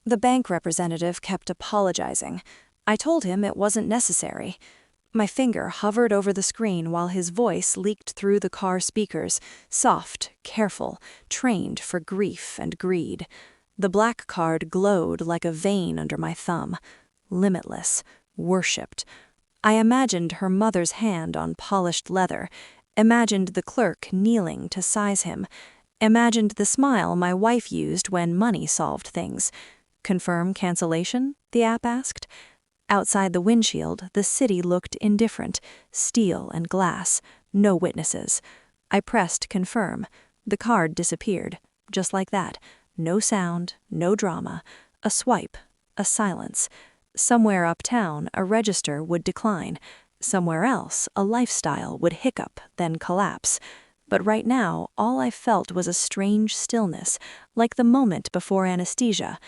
The bank representative kept apologizing. I told him it wasn't necessary. My finger hovered over the screen while his voice leaked through the car speakers, soft, careful, trained for grief and greed. The black card glowed like a vein under my thumb. Limitless, worshipped. I imagined her mother's hand on polished leather, imagined the clerk kneeling to size him, imagined the smile my wife used when money solved things. Confirm cancellation? The app asked. Outside the windshield, the city looked indifferent, steel and glass, no witnesses. I pressed confirm. The card disappeared, just like that. No sound, no drama. A swipe, a silence. Somewhere uptown, a register would decline. Somewhere else, a lifestyle would hiccup, then collapse. But right now, all I felt was a strange stillness, like the moment before anesthesia.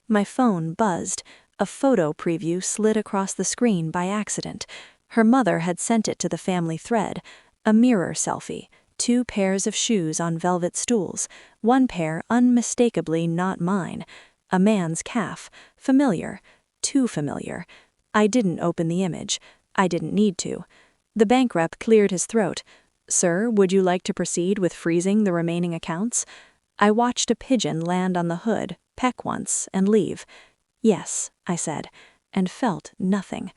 My phone buzzed. A photo preview slid across the screen by accident. Her mother had sent it to the family thread. A mirror selfie. 2 pairs of shoes on velvet stools. 1 pair unmistakably not mine. A man's calf. Familiar. Too familiar. I didn't open the image. I didn't need to. The bank rep cleared his throat. "Sir, would you like to proceed with freezing the remaining accounts?" I watched a pigeon land on the hood, peck once, and leave. "Yes," I said, and felt nothing.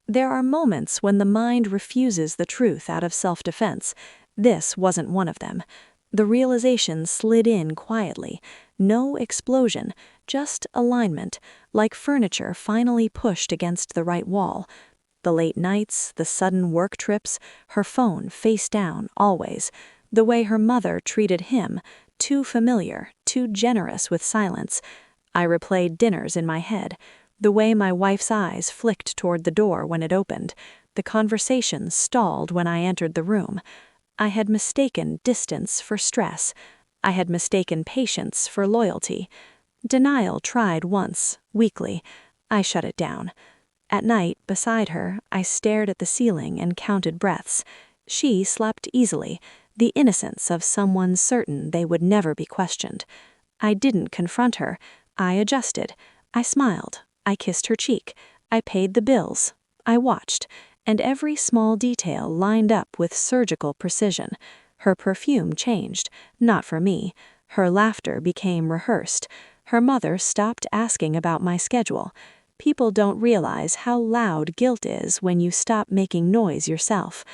There are moments when the mind refuses the truth out of self-defense. This wasn't one of them. The realization slid in quietly. No explosion, just alignment, like furniture finally pushed against the right wall. The late nights, the sudden work trips, her phone face down always. The way her mother treated him, too familiar, too generous with silence. I replayed dinners in my head. The way my wife's eyes flicked toward the door when it opened. The conversation stalled when I entered the room. I had mistaken distance for stress. I had mistaken patience for loyalty. Denial tried once, weakly. I shut it down. At night, beside her, I stared at the ceiling and counted breaths. She slept easily, the innocence of someone certain they would never be questioned. I didn't confront her. I adjusted. I smiled. I kissed her cheek. I paid the bills. I watched. And every small detail lined up with surgical precision. Her perfume changed, not for me. Her laughter became rehearsed. Her mother stopped asking about my schedule. People don't realize how loud guilt is when you stop making noise yourself.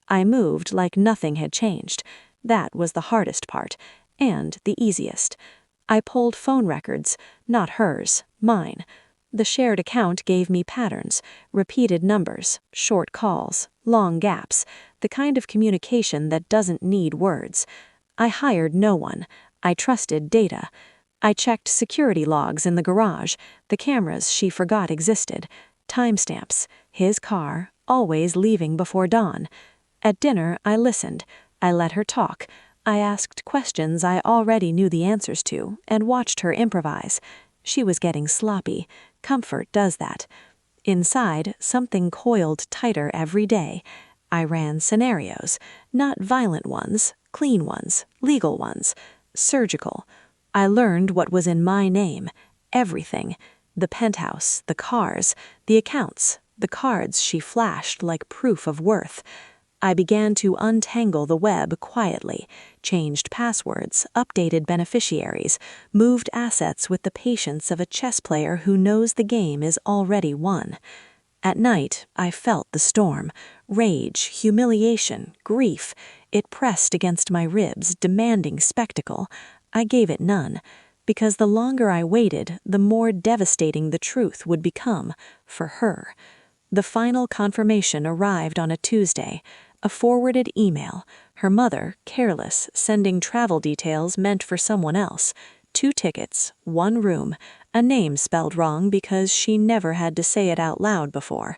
I moved like nothing had changed. That was the hardest part, and the easiest. I pulled phone records, not hers, mine. The shared account gave me patterns, repeated numbers, short calls, long gaps, the kind of communication that doesn't need words. I hired no one. I trusted data. I checked security logs in the garage, the cameras she forgot existed, timestamps, his car, always leaving before dawn. At dinner, I listened. I let her talk. I asked questions I already knew the answers to, and watched her improvise. She was getting sloppy. Comfort does that. Inside, something coiled tighter every day. I ran scenarios, not violent ones, clean ones, legal ones, surgical. I learned what was in my name, everything. The penthouse, the cars, the accounts, the cards she flashed like proof of worth. I began to untangle the web quietly, changed passwords, updated beneficiaries, moved assets with the patience of a chess player who knows the game is already won. At night, I felt the storm, rage, humiliation, grief. It pressed against my ribs, demanding spectacle. I gave it none, because the longer I waited, the more devastating the truth would become, for her. The final confirmation arrived on a Tuesday. A forwarded email, her mother, careless, sending travel details meant for someone else. 2 tickets, 1 room, a name spelled wrong because she never had to say it out loud before.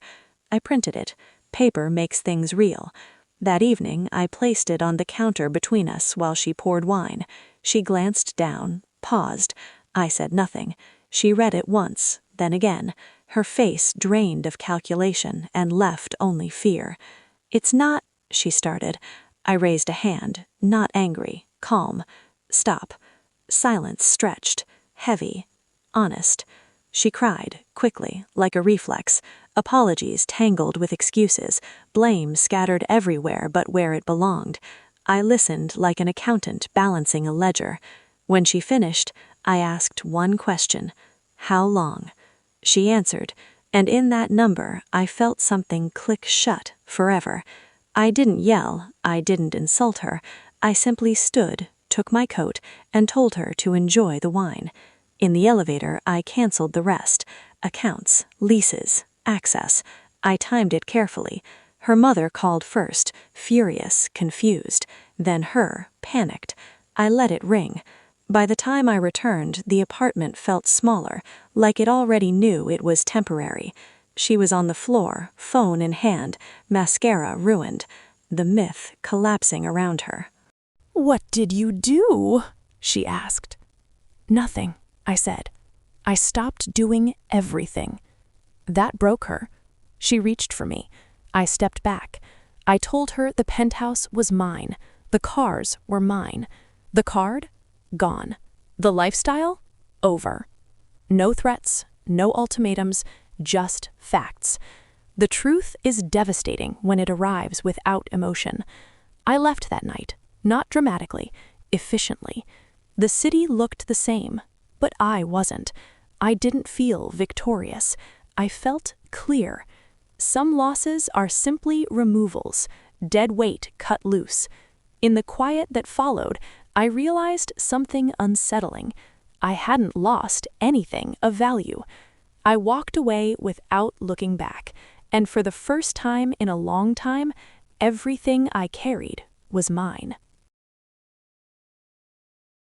I printed it. Paper makes things real. That evening, I placed it on the counter between us while she poured wine. She glanced down, paused. I said nothing. She read it once, then again. Her face drained of calculation and left only fear. "It's not," she started. I raised a hand, not angry, calm. "Stop." Silence stretched, heavy, honest. she cried, quickly, like a reflex. Apologies tangled with excuses, blame scattered everywhere but where it belonged. I listened like an accountant balancing a ledger. When she finished, I asked one question: how long? She answered, and in that number I felt something click shut forever. I didn't yell, I didn't insult her. I simply stood, took my coat, and told her to enjoy the wine. In the elevator, I canceled the rest: accounts, leases, access. I timed it carefully. Her mother called first, furious, confused, then her, panicked. I let it ring. By the time I returned, the apartment felt smaller, like it already knew it was temporary. She was on the floor, phone in hand, mascara ruined, the myth collapsing around her. "What did you do?" she asked. "Nothing," I said. "I stopped doing everything." That broke her. She reached for me. I stepped back. I told her the penthouse was mine. The cars were mine. The card? Gone. The lifestyle? Over. No threats, no ultimatums, just facts. The truth is devastating when it arrives without emotion. I left that night, not dramatically, efficiently. The city looked the same, but I wasn't. I didn't feel victorious. I felt clear. Some losses are simply removals, dead weight cut loose. In the quiet that followed, I realized something unsettling. I hadn't lost anything of value. I walked away without looking back, and for the first time in a long time, everything I carried was mine.